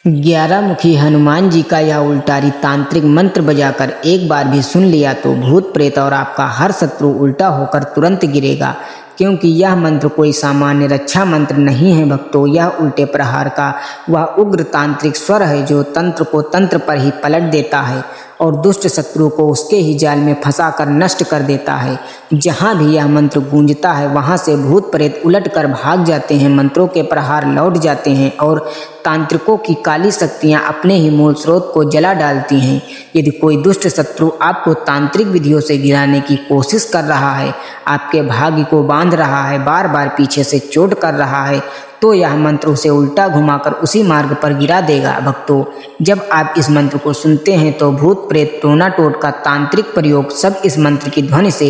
11 मुखी हनुमान जी का यह उल्टारी तांत्रिक मंत्र बजाकर एक बार भी सुन लिया तो भूत प्रेत और आपका हर शत्रु उल्टा होकर तुरंत गिरेगा, क्योंकि यह मंत्र कोई सामान्य रक्षा मंत्र नहीं है भक्तों। यह उल्टे प्रहार का वह उग्र तांत्रिक स्वर है जो तंत्र को तंत्र पर ही पलट देता है और दुष्ट शत्रु को उसके ही जाल में फंसाकर नष्ट कर देता है। जहाँ भी यह मंत्र गूंजता है वहाँ से भूत प्रेत उलट कर भाग जाते हैं, मंत्रों के प्रहार लौट जाते हैं और तांत्रिकों की काली शक्तियाँ अपने ही मूल स्रोत को जला डालती हैं। यदि कोई दुष्ट शत्रु आपको तांत्रिक विधियों से गिराने की कोशिश कर रहा है, आपके भाग्य को बांध रहा है, बार बार पीछे से चोट कर रहा है, तो यह मंत्र उसे उल्टा घुमाकर उसी मार्ग पर गिरा देगा भक्तों। जब आप इस मंत्र को सुनते हैं तो भूत प्रेत टोना टोट का तांत्रिक प्रयोग सब इस मंत्र की ध्वनि से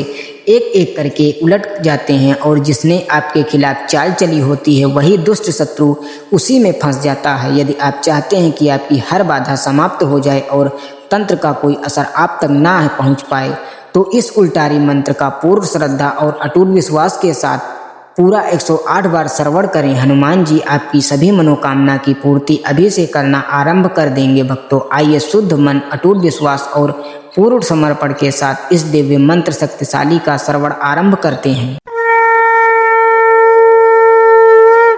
एक एक करके उलट जाते हैं और जिसने आपके खिलाफ चाल चली होती है वही दुष्ट शत्रु उसी में फंस जाता है। यदि आप चाहते हैं कि आपकी हर बाधा समाप्त हो जाए और तंत्र का कोई असर आप तक ना पहुंच पाए, तो इस उल्टारी मंत्र का पूर्ण श्रद्धा और अटूट विश्वास के साथ पूरा 108 बार श्रवण करें। हनुमान जी आपकी सभी मनोकामना की पूर्ति अभी से करना आरंभ कर देंगे भक्तों। आइए शुद्ध मन, अटूट विश्वास और पूर्ण समर्पण के साथ इस दिव्य मंत्र शक्तिशाली का श्रवण आरंभ करते हैं।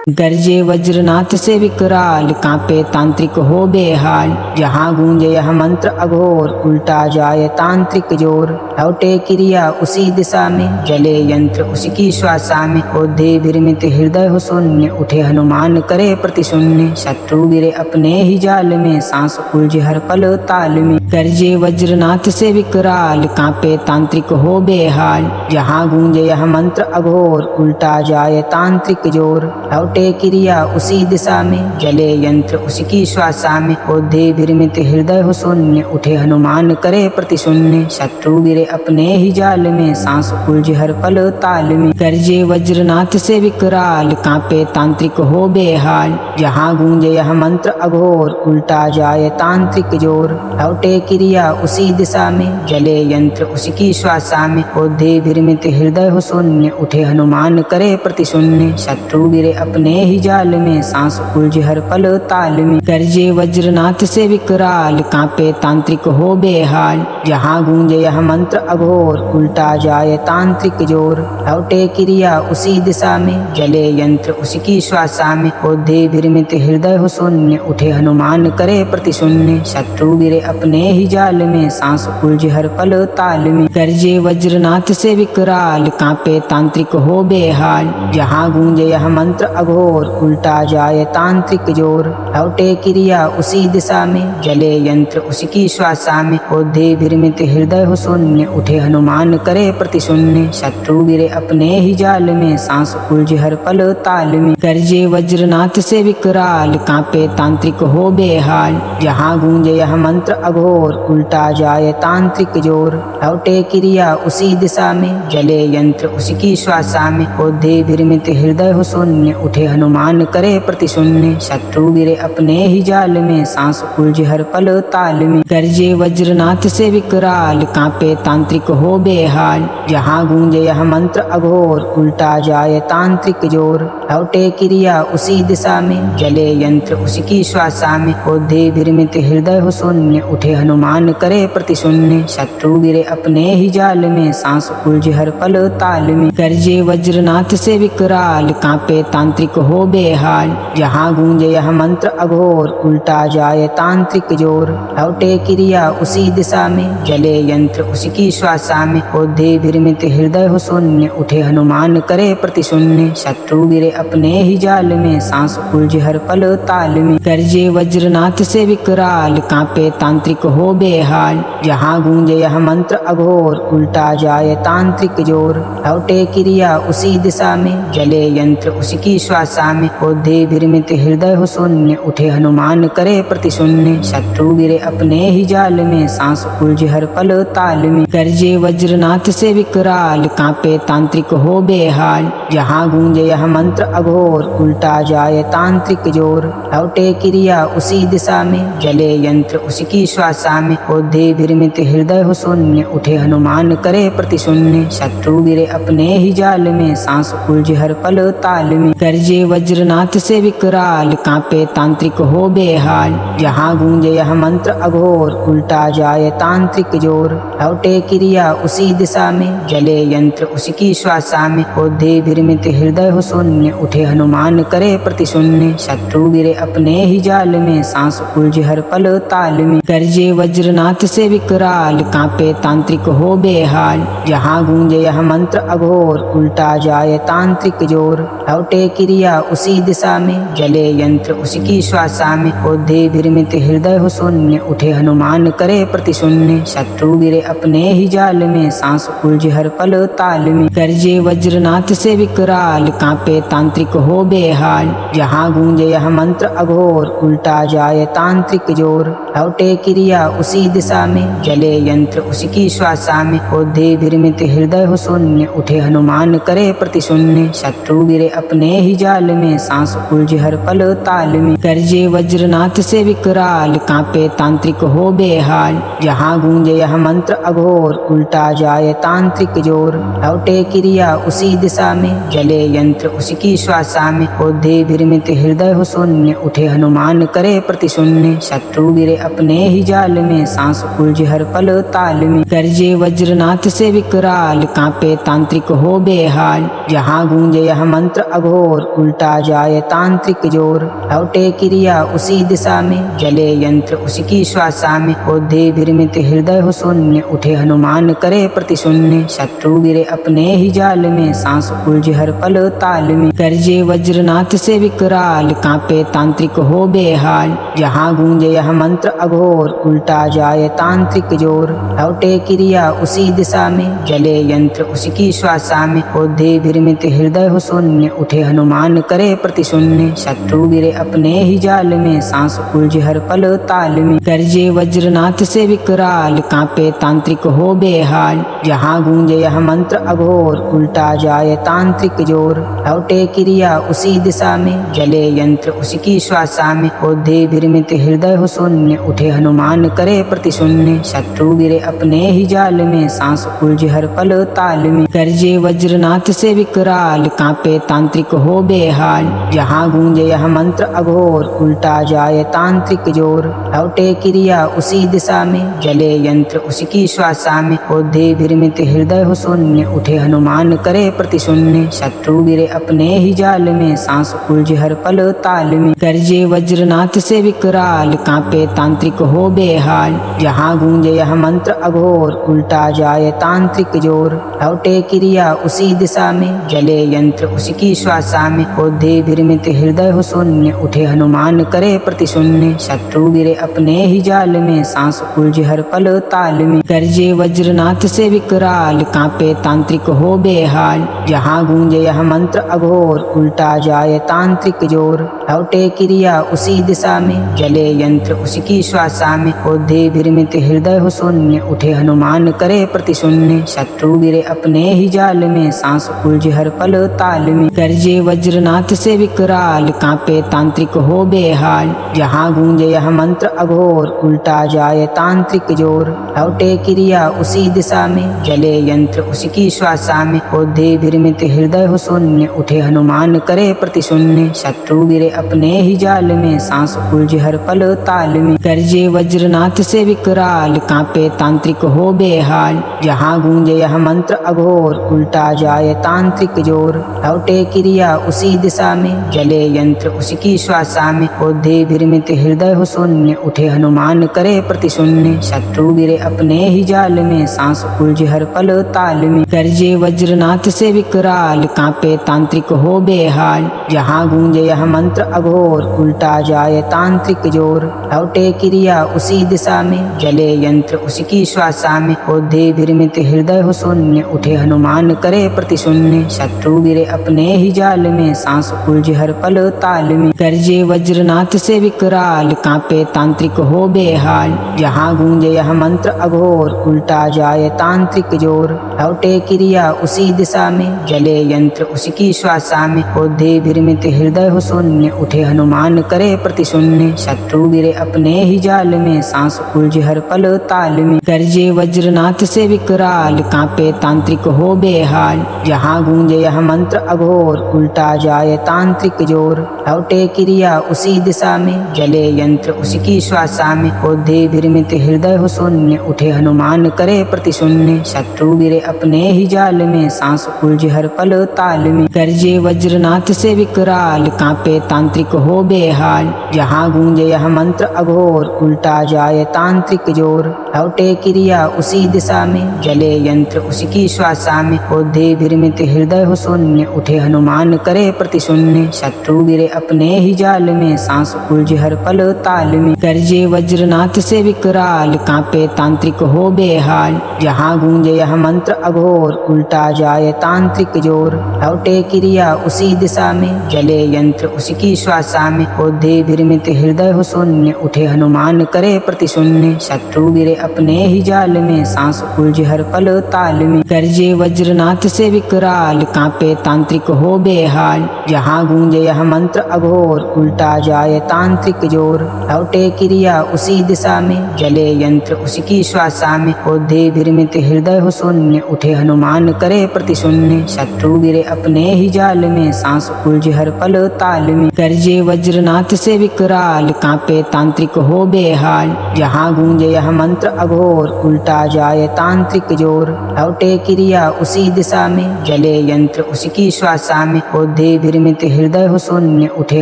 गरजे वज्रनाथ से विकराल, कांपे तांत्रिक हो बेहाल। जहाँ गूंजे यह मंत्र अघोर, उल्टा जाए तांत्रिक जोर। लौटे क्रिया उसी दिशा में, जले यंत्र उसकी श्वासा में। क्रोधे विरमित हृदय हो शून्य, उठे हनुमान करे प्रतिशून्य। शत्रु गिरे अपने ही जाल में, सांस उलझे हर पल ताल में। गरजे वज्रनाथ से विकराल, कांपे तांत्रिक हो बेहाल। जहाँ गूंजे यह मंत्र अघोर, उल्टा जाए तांत्रिक जोर। लौटे क्रिया उसी दिशा में, जले यंत्र उसकी श्वासा में। क्रोधे विरमित हृदय हो शून्य, उठे हनुमान करे प्रतिशून्य। शत्रु गिरे अपने ही जाल में, सांस उलझे हर पल ताल में। गरजे वज्रनाथ से विकराल, कांपे तांत्रिक हो बेहाल। जहाँ गूंजे यह मंत्र अघोर, उल्टा जाए तांत्रिक जोर। लौटे क्रिया उसी दिशा में, जले यंत्र उसकी श्वासा में। क्रोधे विरमित हृदय हो शून्य, उठे हनुमान करे प्रतिशून्य। शत्रु गिरे अपने ही जाल में, सांस उलझे हर पल ताल में। गरजे वज्रनाथ से विकराल, कांपे तांत्रिक हो बेहाल। जहाँ गूंजे यह मंत्र अघोर, उल्टा जाए तांत्रिक जोर। लौटे क्रिया उसी दिशा में, जले यंत्र उसकी श्वासा में। क्रोधे विरमित हृदय हो शून्य, उठे हनुमान करे प्रतिशून्य। शत्रु गिरे अपने ही जाल में, सांस उलझे हर पल ताल में। गरजे वज्रनाथ से विकराल, कांपे तांत्रिक हो बेहाल। जहाँ गूंजे यह मंत्र अघोर, उल्टा जाए तांत्रिक जोर। लौटे क्रिया उसी दिशा में, जले यंत्र उसकी श्वासा में। क्रोधे विरमित हृदय हो शून्य, उठे हनुमान करे प्रतिशून्य। शत्रु गिरे अपने ही जाल में, सांस उलझे हर पल ताल में। गरजे वज्रनाथ से विकराल, कांपे तांत्रिक हो बेहाल। जहाँ गूंजे यह मंत्र अघोर, उल्टा जाए तांत्रिक जोर। लौटे क्रिया उसी दिशा में, जले यंत्र उसकी श्वासा में। क्रोधे विरमित हृदय हो शून्य, उठे हनुमान करे प्रतिशून्य। शत्रु गिरे अपने ही जाल में, सांस उलझे हर पल ताल में। गरजे वज्रनाथ से विकराल, कांपे तांत्रिक हो बेहाल। जहाँ गूंजे यह मंत्र अघोर, उल्टा जाए तांत्रिक जोर। लौटे क्रिया उसी दिशा में, जले यंत्र उसकी श्वासा में। क्रोधे विरमित हृदय हो शून्य, उठे हनुमान करे प्रतिशून्य। शत्रु गिरे अपने ही जाल में, सांस उलझे हर पल ताल में। गरजे वज्रनाथ से विकराल, कांपे तांत्रिक हो बेहाल। जहाँ गूंजे यह मंत्र अघोर, उल्टा जाए तांत्रिक जोर। लौटे क्रिया उसी दिशा में, जले यंत्र उसकी श्वासा में। क्रोधे विरमित हृदय हो शून्य, उठे हनुमान करे प्रतिशून्य। शत्रु गिरे अपने ही जाल में, सांस उलझे हर पल ताल में। गरजे वज्रनाथ से विकराल, कांपे तांत्रिक हो बेहाल। जहाँ गूंजे यह मंत्र अघोर, उल्टा जाए तांत्रिक जोर। लौटे क्रिया उसी दिशा में, जले यंत्र उसकी श्वासा में। क्रोधे विरमित हृदय हो शून्य, उठे हनुमान करे प्रतिशून्य। शत्रु गिरे अपने ही जाल में, सांस उलझे हर पल ताल में। गरजे वज्रनाथ से विकराल, कांपे तांत्रिक हो बेहाल। जहाँ गूंजे यह मंत्र अघोर, उल्टा जाए तांत्रिक जोर। लौटे क्रिया उसी दिशा में, जले यंत्र उसकी श्वासा में। क्रोधे विरमित हृदय हो शून्य, उठे हनुमान करे प्रतिशून्य। शत्रु गिरे अपने ही जाल में, सांस उलझे हर पल ताल में। गरजे गरजे वज्रनाथ से विकराल, कांपे तांत्रिक हो बेहाल। जहाँ गूंजे यह मंत्र अघोर, उल्टा जाए तांत्रिक जोर। लौटे क्रिया उसी दिशा में, जले यंत्र उसकी श्वासा में। क्रोधे विरमित हृदय हो शून्य, उठे हनुमान करे प्रतिशून्य। शत्रु गिरे अपने ही जाल में, सांस उलझे हर पल ताल में। गरजे वज्रनाथ से विकराल, कांपे तांत्रिक हो बेहाल। जहाँ गूंजे यह मंत्र अघोर, उल्टा जाए तांत्रिक जोर। लौटे क्रिया उसी दिशा में, जले यंत्र उसकी श्वासा में। क्रोधे विरमित हृदय हो शून्य, उठे हनुमान करे प्रतिशून्य। शत्रु गिरे अपने ही जाल में, सांस उलझे हर पल ताल में। गरजे वज्रनाथ से विकराल, कांपे तांत्रिक हो बेहाल। जहाँ गूंजे यह मंत्र अघोर, उल्टा जाए तांत्रिक जोर। लौटे क्रिया उसी दिशा में, जले यंत्र उसकी श्वासा में। क्रोधे विरमित हृदय हो शून्य, उठे हनुमान करे प्रतिशून्य। शत्रु गिरे अपने ही जाल में, सांस उलझे हर पल ताल में। गरजे वज्रनाथ से विकराल, कांपे तांत्रिक हो बेहाल। जहाँ गूंजे यह मंत्र अघोर, उल्टा जाए तांत्रिक जोर। लौटे क्रिया उसी दिशा में, जले यंत्र उसकी श्वासा में। क्रोधे विरमित हृदय हो शून्य, उठे हनुमान करे प्रतिशून्य। शत्रु गिरे अपने ही जाल में, सांस उलझे हर पल ताल में। गरजे वज्रनाथ से विकराल, कांपे तांत्रिक हो बेहाल। जहाँ गूंजे यह मंत्र अघोर, उल्टा जाए तांत्रिक जोर। लौटे क्रिया उसी दिशा में, जले यंत्र उसकी श्वासा में। क्रोधे विरमित हृदय हो शून्य, उठे हनुमान करे प्रतिशून्य। शत्रु गिरे अपने ही जाल में, सांस उलझे हर पल ताल में। गरजे वज्रनाथ से विकराल, कांपे तांत्रिक हो बेहाल। जहाँ गूंजे यह मंत्र अघोर, उल्टा जाए तांत्रिक जोर। लौटे क्रिया उसी दिशा में, जले यंत्र उसकी श्वासा में। क्रोधे विरमित हृदय हो शून्य, उठे हनुमान करे प्रतिशून्य। शत्रु गिरे अपने ही जाल में, सांस उलझे हर पल ताल में। गरजे वज्रनाथ से विकराल, कांपे तांत्रिक हो बेहाल। जहाँ गूंजे यह मंत्र अघोर, उल्टा जाए तांत्रिक जोर। लौटे क्रिया उसी दिशा में, जले यंत्र उसकी श्वासा में। क्रोधे विरमित हृदय हो शून्य, उठे हनुमान करे प्रतिशून्य। शत्रु गिरे अपने ही जाल में, सांस उलझे हर पल ताल में। गरजे वज्रनाथ से विकराल, कांपे तांत्रिक हो बेहाल। जहाँ गूंजे यह मंत्र अघोर, उल्टा जाए तांत्रिक जोर। लौटे क्रिया उसी दिशा में, जले यंत्र उसकी श्वासा में। क्रोधे विरमित हृदय हो शून्य, उठे हनुमान करे प्रतिशून्य। शत्रु गिरे अपने ही जाल में, सांस उलझे हर पल ताल में। गरजे वज्रनाथ से विकराल, कांपे तांत्रिक हो बेहाल। जहाँ गूंजे यह मंत्र अघोर, उल्टा जाए तांत्रिक जोर। लौटे क्रिया उसी दिशा में, जले यंत्र उसकी श्वासा में। क्रोधे विरमित हृदय हो शून्य, उठे हनुमान करे प्रतिशून्य। शत्रु गिरे अपने ही जाल में, सांस उलझे हर पल ताल में। गरजे वज्रनाथ से विकराल, कांपे तांत्रिक हो बेहाल। जहाँ गूंजे यह मंत्र अघोर, उल्टा जाए तांत्रिक जोर। लौटे क्रिया उसी दिशा में, जले यंत्र उसकी श्वासा में। क्रोधे विरमित हृदय हो शून्य, उठे हनुमान करे प्रतिशून्य। शत्रु गिरे अपने ही जाल में, सांस उलझे हर पल ताल में। गरजे वज्रनाथ से विकराल, कांपे तांत्रिक हो बेहाल। जहाँ गूंजे यह मंत्र अघोर, उल्टा जाए तांत्रिक जोर। लौटे क्रिया उसी दिशा में, जले यंत्र उसकी श्वासा में। क्रोधे विरमित हृदय हो शून्य, उठे हनुमान करे प्रतिशून्य। शत्रु गिरे अपने ही जाल में, सांस उलझे हर पल ताल में। गरजे वज्रनाथ से विकराल, कांपे तांत्रिक हो बेहाल। जहाँ गूंजे यह मंत्र अघोर, उल्टा जाए तांत्रिक जोर। लौटे क्रिया उसी दिशा में, जले यंत्र उसकी श्वासा में। क्रोधे विरमित हृदय हो शून्य, उठे हनुमान करे प्रतिशून्य। शत्रु गिरे अपने ही जाल में, सांस उलझे हर पल ताल में। गरजे वज्रनाथ से विकराल, कांपे तांत्रिक हो बेहाल। जहाँ गूंजे यह मंत्र अघोर, उल्टा जाए तांत्रिक जोर। लौटे क्रिया उसी दिशा में, जले यंत्र उसकी श्वासा में। क्रोधे विरमित हृदय हो शून्य, उठे हनुमान करे प्रतिशून्य। शत्रु गिरे अपने ही जाल में, सांस उलझे हर पल ताल में। गरजे वज्रनाथ से विकराल, कांपे तांत्रिक हो बेहाल। जहाँ गूंजे यह मंत्र अघोर, उल्टा जाए तांत्रिक जोर। लौटे क्रिया उसी दिशा में, जले यंत्र उसकी श्वासा में। क्रोधे विरमित हृदय हो शून्य, उठे हनुमान करे प्रतिशून्य। शत्रु गिरे अपने ही जाल में, सांस उलझे हर पल ताल में। गरजे वज्रनाथ से विकराल, कांपे तांत्रिक हो बेहाल। जहाँ गूंजे यह मंत्र अघोर, उल्टा जाए तांत्रिक जोर। लौटे क्रिया उसी दिशा में, जले यंत्र उसकी श्वासा में। क्रोधे भ्रमित हृदय हो शून्य, उठे हनुमान करे प्रतिशून्य। शत्रु गिरे अपने ही जाल में, सांस उलझे हर पल ताल में। गरजे वज्रनाथ से विकराल, कांपे तांत्रिक हो बेहाल। जहाँ गूंजे यह मंत्र अघोर, उल्टा जाए तांत्रिक जोर। लौटे क्रिया उसी दिशा में, जले यंत्र उसकी श्वासा में। क्रोधे भ्रमित हृदय हो शून्य, उठे हनुमान करे प्रतिशून्य। शत्रु गिरे अपने ही जाल में, सांस उलझे हर पल ताल में। गरजे वज्रनाथ से विकराल, कांपे तांत्रिक हो बेहाल। जहाँ गूंजे यह मंत्र अघोर, उल्टा जाए तांत्रिक जोर। लौटे क्रिया उसी दिशा में, जले यंत्र उसकी श्वासा में। क्रोधे भ्रमित हृदय हो शून्य, उठे हनुमान करे प्रतिशून्य। शत्रु गिरे अपने ही जाल में, सांस उलझे हर पल ताल में। गरजे वज्रनाथ से विकराल, कांपे तांत्रिक हो बेहाल। जहाँ गूंजे यह मंत्र अघोर, उल्टा जाए तांत्रिक जोर। लौटे क्रिया उसी दिशा में, जले यंत्र उसकी श्वासा में। क्रोधे भ्रमित हृदय हो शून्य, उठे हनुमान करे प्रतिशून्य। शत्रु गिरे अपने ही जाल में, सांस उलझे हर पल ताल में। गरजे वज्रनाथ से विकराल, कांपे तांत्रिक हो बेहाल। जहाँ गूंजे यह मंत्र अघोर, उल्टा जाए तांत्रिक जोर। लौटे क्रिया उसी दिशा में, जले यंत्र उसकी श्वासा में। क्रोधे भ्रमित हृदय हो शून्य, उठे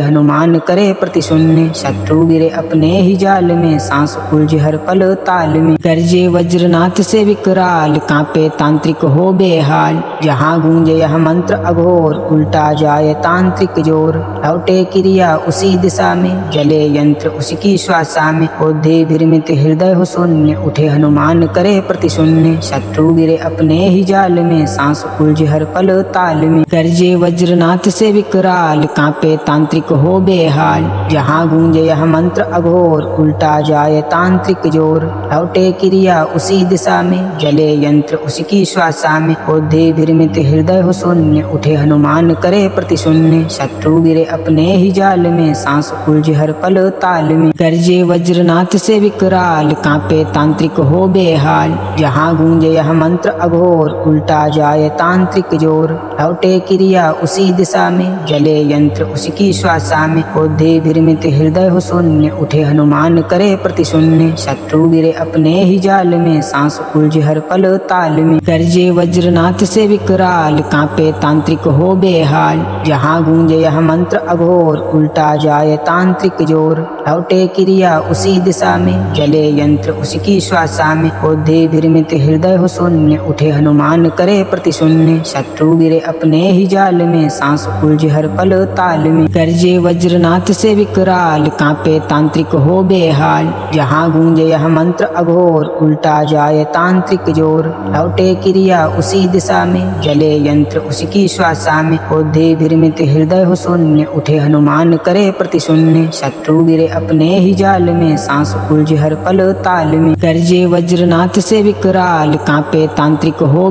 हनुमान करे प्रतिशून्य। शत्रु गिरे अपने ही जाल में, सांस उलझे हर पल ताल में। गरजे वज्रनाथ से विकराल, कांपे तांत्रिक हो बेहाल। जहाँ गूंजे यह मंत्र अघोर, उल्टा जाए तांत्रिक जोर। लौटे क्रिया उसी दिशा में, जले यंत्र उसकी श्वासा में। क्रोधे भ्रमित हृदय हो शून्य, उठे हनुमान करे प्रतिशून्य। शत्रु गिरे अपने ही जाल में, सांस उलझे हर पल ताल में। गरजे वज्रनाथ से विकराल, कांपे तांत्रिक हो बेहाल। जहाँ गूंजे यह मंत्र अघोर, उल्टा जाए तांत्रिक जोर। लौटे क्रिया उसी दिशा में, जले यंत्र उसकी श्वासा में। क्रोधे भ्रमित हृदय हो शून्य, उठे हनुमान करे प्रतिशून्य। शत्रु गिरे अपने ही जाल में, सांस उलझे हर पल ताल में। गरजे वज्रनाथ से विकराल, कांपे तांत्रिक हो बेहाल। जहाँ गूंजे यह मंत्र अघोर, उल्टा जाए तांत्रिक जोर। लौटे क्रिया उसी दिशा में, जले यंत्र उसकी श्वासा में। क्रोधे भ्रमित हृदय हो शून्य, उठे हनुमान करे प्रतिशून्य। शत्रु गिरे अपने ही जाल में, सांस उलझे हर पल ताल में। गरजे वज्रनाथ से विकराल, कांपे तांत्रिक हो बेहाल। जहाँ गूंजे यह मंत्र अघोर, उल्टा जाए तांत्रिक जोर। लौटे क्रिया उसी दिशा में, जले यंत्र उसकी श्वासा में। क्रोधे भ्रमित हृदय हो शून्य, उठे हनुमान करे प्रतिशून्य। शत्रु गिरे अपने ही जाल में, सांस उलझे हर पल ताल में। गरजे वज्रनाथ से विकराल, कांपे तांत्रिक हो बेहाल। जहाँ गूंजे यह मंत्र अघोर, उल्टा जाए तांत्रिक जोर। लौटे क्रिया उसी दिशा में, जले यंत्र उसकी श्वासा में। क्रोधे भ्रमित हृदय हो शून्य, उठे हनुमान करे प्रतिशून्य। शत्रु गिरे अपने ही जाल में, सांस उलझे हर पल ताल में। गरजे वज्रनाथ से विकराल, कांपे तांत्रिक हो बेहाल।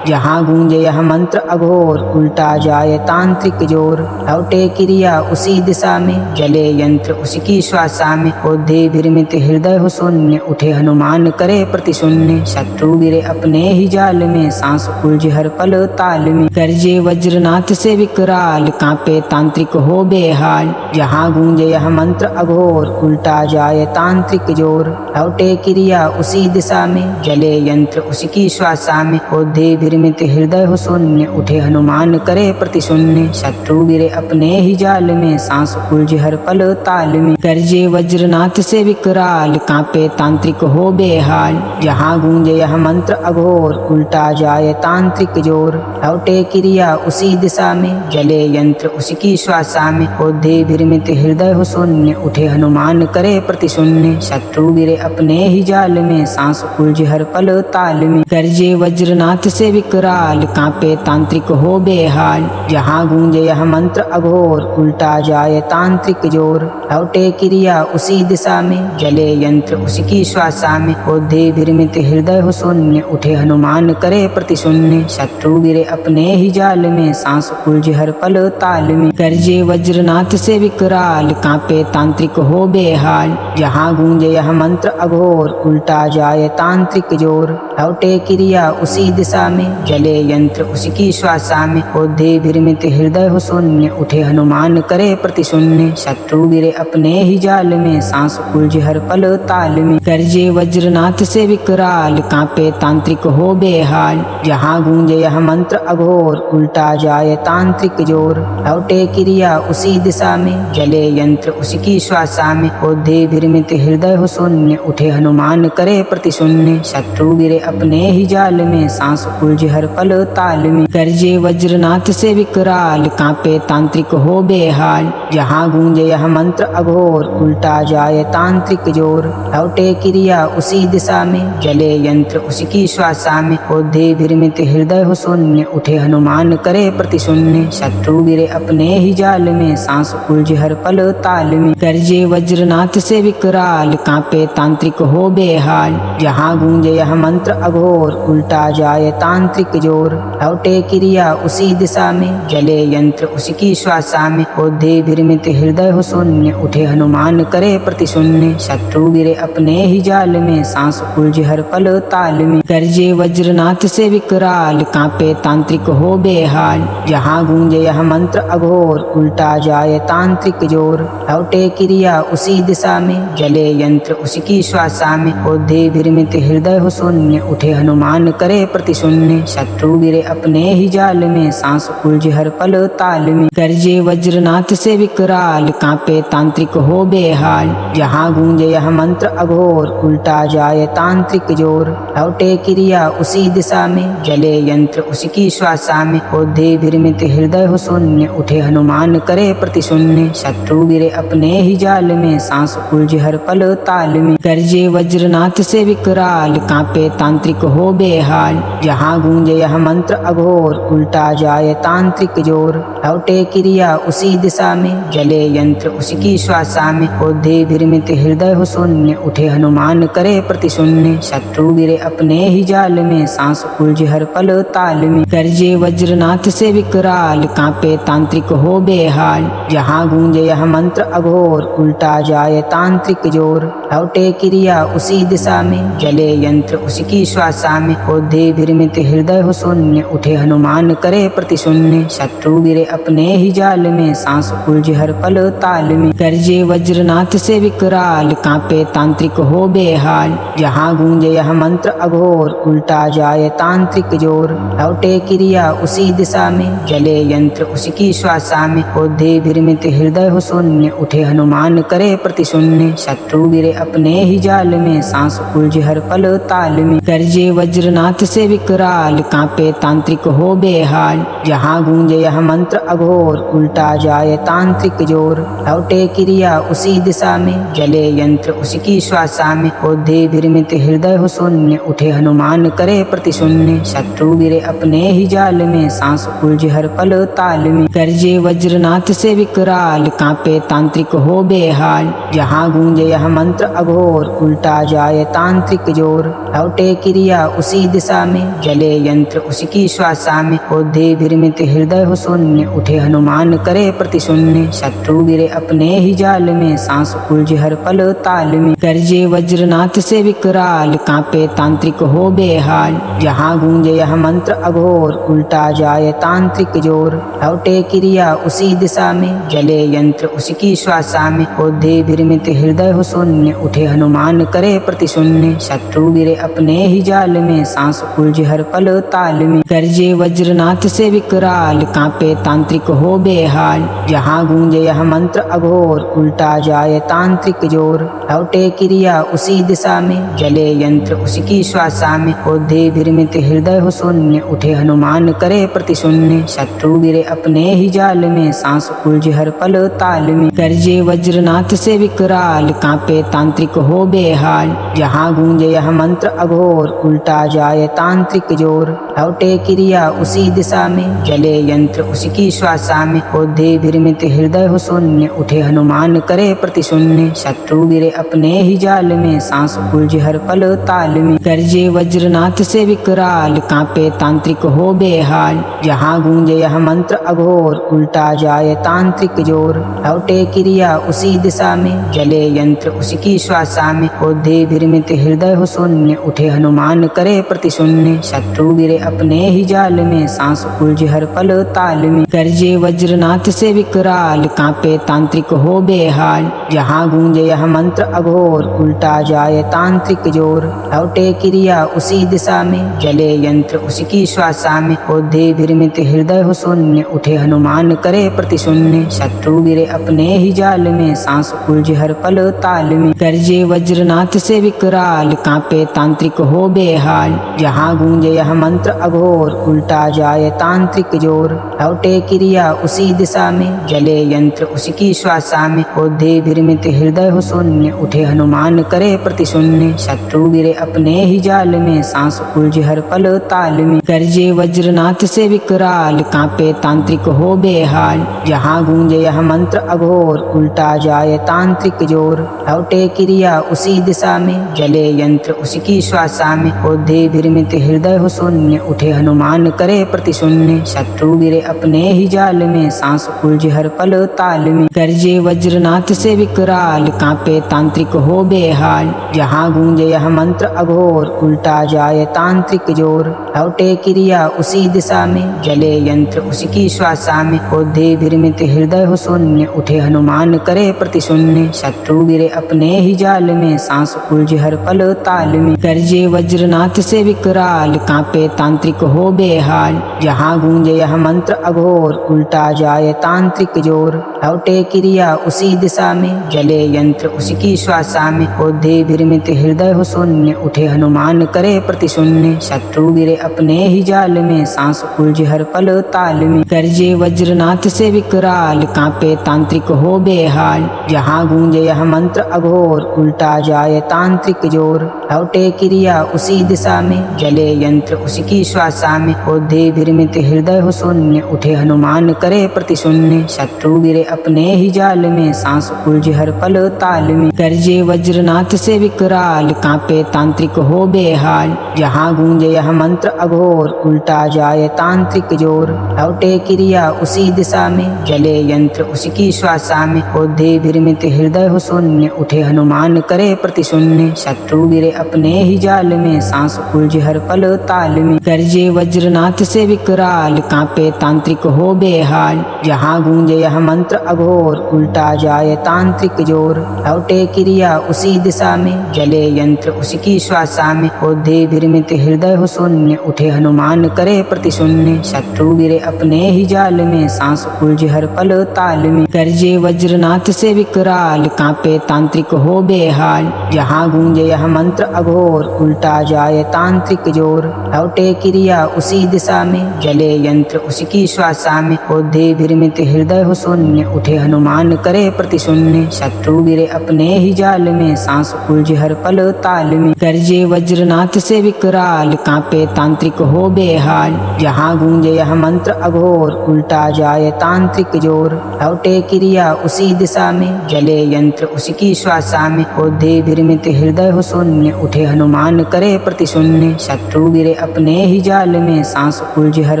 जहाँ गूंजे यह मंत्र अघोर, उल्टा जाए तांत्रिक जोर। लौटे क्रिया उसी दिशा में, जले यंत्र उसकी श्वासा में। क्रोधे भ्रमित हृदय हो शून्य, उठे हनुमान करे प्रतिशून्य। शत्रु गिरे अपने ही जाल में, सांस उलझे हर पल ताल में। गरजे वज्रनाथ से विकराल, कांपे तांत्रिक हो बेहाल। जहाँ गूंजे यह मंत्र अघोर, उल्टा जाए तांत्रिक जोर। लौटे क्रिया उसी दिशा में, जले यंत्र उसकी श्वासा में। क्रोधे भ्रमित हृदय हो शून्य, उठे हनुमान करे प्रतिशून्य। शत्रु गिरे अपने ही जाल में, सांस उलझे हर पल ताल में। गरजे वज्रनाथ से विकराल, कांपे तांत्रिक हो बेहाल। जहाँ गूंजे यह मंत्र अघोर, उल्टा जाए तांत्रिक जोर। लौटे क्रिया उसी दिशा में, जले यंत्र उसकी श्वासा में। क्रोधे भ्रमित हृदय हो शून्य, उठे हनुमान करे प्रतिशून्य। शत्रु गिरे अपने ही जाल में, सांस उलझे हर पल ताल में। गरजे वज्रनाथ से विकराल, कांपे तांत्रिक हो बेहाल। जहाँ गूंजे यह मंत्र अघोर, उल्टा जाए तांत्रिक जोर। लौटे क्रिया उसी दिशा में, जले यंत्र उसकी श्वासा में। क्रोधे विरमित हृदय हो शून्य, उठे हनुमान करे प्रतिशून्य। शत्रु गिरे अपने ही जाल में, सांस उलझे हर पल ताल में। गरजे वज्रनाथ से विकराल, कांपे तांत्रिक हो बेहाल। जहाँ गूंजे यह मंत्र अघोर, उल्टा जाए तांत्रिक जोर। लौटे क्रिया उसी दिशा में, जले यंत्र उसकी श्वासा में। क्रोधे विरमित हृदय हो शून्य, उठे हनुमान करे प्रतिशून्य। शत्रु गिरे अपने ही जाल में, सांस उलझे हर पल ताल में। गरजे वज्रनाथ से विकराल, कांपे तांत्रिक हो बेहाल। जहाँ गूंजे यह मंत्र अघोर, उल्टा जाए तांत्रिक जोर। लौटे क्रिया उसी दिशा में, जले यंत्र उसकी श्वासा में। क्रोधे विरमित हृदय हो शून्य, उठे हनुमान करे प्रतिशून्य। शत्रु गिरे अपने ही जाल में, सांस उलझे हर पल ताल में। गरजे वज्रनाथ से विकराल, कांपे तांत्रिक हो बेहाल। जहाँ गूंजे यह मंत्र अघोर, उल्टा जाए तांत्रिक जोर। लौटे क्रिया उसी दिशा में, जले यंत्र उसकी श्वासा में। क्रोधे विरमित हृदय हो शून्य, उठे हनुमान करे प्रतिशून्य। शत्रु गिरे अपने ही जाल में, सांस उलझे हर पल ताल में। गरजे वज्रनाथ से विकराल, कांपे तांत्रिक हो बेहाल। जहाँ गूंजे यह मंत्र अघोर, उल्टा जाए तांत्रिक जोर। लौटे क्रिया उसी दिशा में, जले यंत्र उसकी श्वासा में। क्रोधे विरमित हृदय हो शून्य, उठे हनुमान करे प्रतिशून्य। शत्रु गिरे अपने ही जाल में, सांस उलझे हर पल ताल में। गरजे वज्रनाथ से विकराल, कांपे तांत्रिक हो बेहाल। जहाँ गूंजे यह मंत्र अघोर, उल्टा जाए तांत्रिक जोर। लौटे क्रिया उसी दिशा में, जले यंत्र उसकी श्वासा में। क्रोधे विरमित हृदय हो शून्य, उठे हनुमान करे प्रतिशून्य। शत्रु गिरे अपने ही जाल में, सांस उलझे हर पल ताल में। गरजे वज्रनाथ से विकराल, कांपे तांत्रिक हो बेहाल। जहाँ गूंजे यह मंत्र अघोर, उल्टा जाए तांत्रिक जोर। लौटे क्रिया उसी दिशा में, जले यंत्र उसकी श्वासा में। क्रोधे विरमित हृदय हो शून्य, उठे हनुमान करे प्रतिशून्य। शत्रु गिरे अपने ही जाल में, सांस उलझे हर पल ताल में। गरजे वज्रनाथ से विकराल, कांपे तांत्रिक हो बेहाल। जहाँ गूंजे यह मंत्र अघोर, उल्टा जाए तांत्रिक जोर। लौटे क्रिया उसी दिशा में, जले यंत्र उसकी श्वासा में। क्रोधे विरमित हृदय हो शून्य, उठे हनुमान करे प्रतिशून्य। शत्रु गिरे अपने ही जाल में, सांस उलझे हर पल ताल में। गरजे वज्रनाथ से विकराल, कांपे तांत्रिक हो बेहाल। जहाँ गूंजे यह मंत्र अघोर, उल्टा जाए तांत्रिक जोर। लौटे क्रिया उसी दिशा में, जले यंत्र उसकी श्वासा में। क्रोधे विरमित हृदय हो शून्य, उठे हनुमान करे प्रतिशून्य। शत्रु गिरे अपने ही जाल में, सांस उलझे हर पल ताल में। गरजे वज्रनाथ से विकराल, कांपे तांत्रिक हो बेहाल। जहाँ गूंजे यह मंत्र अघोर, उल्टा जाए तांत्रिक जोर। लौटे क्रिया उसी दिशा में, जले यंत्र उसकी श्वासा में। क्रोधे विरमित हृदय हो शून्य, उठे हनुमान करे प्रतिशून्य। शत्रु गिरे अपने ही जाल में, सांस उलझे हर पल ताल में। गरजे वज्रनाथ से विकराल, कांपे तांत्रिक हो बेहाल। जहाँ गूंजे यह मंत्र अघोर, उल्टा जाए तांत्रिक जोर। लौटे क्रिया उसी दिशा में, जले यंत्र उसकी श्वासा में। क्रोधे विरमित हृदय हो शून्य, उठे हनुमान करे प्रतिशून्य। शत्रु गिरे अपने ही जाल में, सांस उलझे हर पल ताल में। गरजे वज्रनाथ से विकराल, कांपे तांत्रिक हो बेहाल। जहाँ गूंजे यह मंत्र अघोर, उल्टा जाए तांत्रिक जोर। लौटे क्रिया उसी दिशा में, जले यंत्र उसकी श्वासा में। क्रोधे विरमित हृदय हो शून्य, उठे हनुमान करे प्रतिशून्य। शत्रु गिरे अपने ही जाल में, सांस उलझे हर पल ताल में। गरजे वज्रनाथ से विकराल, कांपे तांत्रिक हो बेहाल। जहाँ गूंजे यह मंत्र अघोर, उल्टा जाए तांत्रिक जोर। लौटे क्रिया उसी दिशा में, जले यंत्र उसकी श्वासा में। क्रोधे विरमित हृदय हो शून्य, उठे हनुमान करे प्रतिशून्य। शत्रु गिरे अपने ही जाल में, सांस उलझे हर पल ताल में। गरजे वज्रनाथ से विकराल, कांपे तांत्रिक हो बेहाल। जहाँ गूंजे यह मंत्र अघोर, उल्टा जाए तांत्रिक जोर। लौटे क्रिया उसी दिशा में, जले यंत्र उसकी श्वासा में। क्रोधे विरमित हृदय हो शून्य, उठे हनुमान करे प्रतिशून्य। शत्रु गिरे अपने ही जाल में, सांस उलझे हर पल ताल में। गरजे वज्रनाथ से विकराल, कांपे तांत्रिक हो बेहाल। जहाँ गूंजे यह मंत्र अघोर, उल्टा जाए तांत्रिक जोर। लौटे क्रिया उसी दिशा में, जले यंत्र उसकी श्वासा में। क्रोधे विरमित हृदय हो शून्य, उठे हनुमान करे प्रतिशून्य। शत्रु गिरे अपने ही जाल में, सांस उलझे हर पल ताल में। गरजे वज्रनाथ से विकराल, कांपे तांत्रिक हो बेहाल। बेहाल। जहाँ गूंजे यह मंत्र अघोर उल्टा जाए तांत्रिक जोर। लौटे क्रिया उसी दिशा में जले यंत्र उसकी श्वासा में। क्रोधे विरमित हृदय हो शून्य उठे हनुमान करे प्रतिशून्य। शत्रु गिरे अपने ही जाल में सांस उलझे हर पल ताल में। गर्जे वज्रनाथ से विकराल कांपे तांत्रिक हो बेहाल। जहाँ गूंजे यह मंत्र अघोर उल्टा जाए तांत्रिक जोर। लौटे क्रिया उसी दिशा में जले यंत्र उसकी श्वासा में। क्रोधे विरमित हृदय हो शून्य उठे हनुमान करे प्रतिशून्य। शत्रु गिरे अपने ही जाल में सांस उलझे हर पल ताल में। गर्जे वज्रनाथ से विकराल कांपे तांत्रिक हो बेहाल। जहाँ गूंजे यह मंत्र अघोर उल्टा जाए तांत्रिक जोर। लौटे क्रिया उसी दिशा में जले यंत्र उसकी श्वासा में। क्रोधे विरमित हृदय हो शून्य उठे हनुमान करे प्रतिशून्य। शत्रु गिरे अपने ही जाल में सांस उलझे हर पल ताल में। गर्जे वज्रनाथ से विकराल कांपे तांत्रिक हो बेहाल। जहाँ गूंजे यह मंत्र अघोर उल्टा जाए तांत्रिक जोर। लौटे क्रिया उसी दिशा में जले यंत्र उसकी श्वासा में। क्रोधे विरमित हृदय हो शून्य उठे हनुमान करे प्रतिशून्य। शत्रु गिरे अपने ही जाल में सांस उलझे हर पल ताल में। गर्जे वज्रनाथ से विकराल कांपे तांत्रिक हो बेहाल। जहाँ गूंजे यह मंत्र अघोर उल्टा जाए तांत्रिक जोर। लौटे क्रिया उसी दिशा में जले यंत्र उसकी श्वासा में। क्रोधे विरमित हृदय हो शून्य उठे हनुमान करे प्रतिशून्य। शत्रु गिरे अपने ही जाल में सांस उलझे हर पल ताल में। गर्जे वज्रनाथ से विकराल कांपे तांत्रिक हो बेहाल। जहाँ गूंजे यह मंत्र अघोर उल्टा जाए तांत्रिक जोर। लौटे क्रिया उसी दिशा में जले यंत्र उसकी श्वासा में। क्रोधे विरमित हृदय हो शून्य उठे हनुमान करे प्रतिशून्य। शत्रु गिरे अपने ही जाल में सांस उलझे हर पल ताल में। गर्जे वज्रनाथ से विकराल कांपे तांत्रिक हो बेहाल। जहाँ गूंजे यह मंत्र अघोर उल्टा जाए तांत्रिक जोर। लौटे क्रिया उसी दिशा में जले यंत्र उसकी श्वासा में। क्रोधे विरमित हृदय हो शून्य उठे हनुमान करे प्रतिशून्य। शत्रु गिरे अपने ही जाल में सांस उलझे हर पल ताल में। गर्जे वज्रनाथ से विकराल कांपे तांत्रिक हो बेहाल। जहाँ गूंजे यह मंत्र अघोर उल्टा जाए तांत्रिक जोर। लौटे क्रिया उसी दिशा में जले यंत्र उसकी श्वासा में। क्रोधे विरमित हृदय हो शून्य उठे हनुमान करे प्रतिशून्य। शत्रु गिरे अपने ही जाल में सांस उलझे हर पल ताल में। गर्जे वज्रनाथ से विकराल कांपे तांत्रिक हो बेहाल। जहाँ गूंजे यह मंत्र अघोर उल्टा जाए तांत्रिक जोर। लौटे क्रिया उसी दिशा में जले यंत्र उसकी श्वासा में। क्रोधे विरमित हृदय हो शून्य उठे हनुमान करे प्रतिशून्य। शत्रु गिरे अपने ही जाल में सांस उलझे हर पल ताल में। गर्जे वज्रनाथ से विकराल कांपे तांत्रिक हो बेहाल। जहाँ गूंजे यह मंत्र अघोर उल्टा जाए तांत्रिक जोर। लौटे क्रिया उसी दिशा में जले यंत्र उसकी श्वासा में। क्रोधे विरमित हृदय हो शून्य उठे हनुमान करे प्रतिशून्य। शत्रु गिरे अपने ही जाल में सांस उलझे हर पल ताल में। गर्जे वज्रनाथ से विकराल कांपे तांत्रिक हो बेहाल। जहाँ गूंजे यह मंत्र अघोर उल्टा जाए तांत्रिक जोर। लौटे क्रिया उसी दिशा में जले यंत्र उसकी श्वासा में। क्रोधे विरमित हृदय हो शून्य उठे हनुमान करे प्रतिशून्य। शत्रु गिरे अपने ही जाल में सांस उलझे हर पल ताल में। गर्जे वज्रनाथ से विकराल कांपे तांत्रिक हो बेहाल। जहाँ गूंजे यह मंत्र अघोर उल्टा जाए तांत्रिक जोर। लौटे क्रिया उसी दिशा में जले यंत्र उसकी श्वासा में। क्रोधे विरमित हृदय हो शून्य उठे हनुमान करे प्रतिशून्य। शत्रु गिरे अपने ही जाल में सांस उलझे हर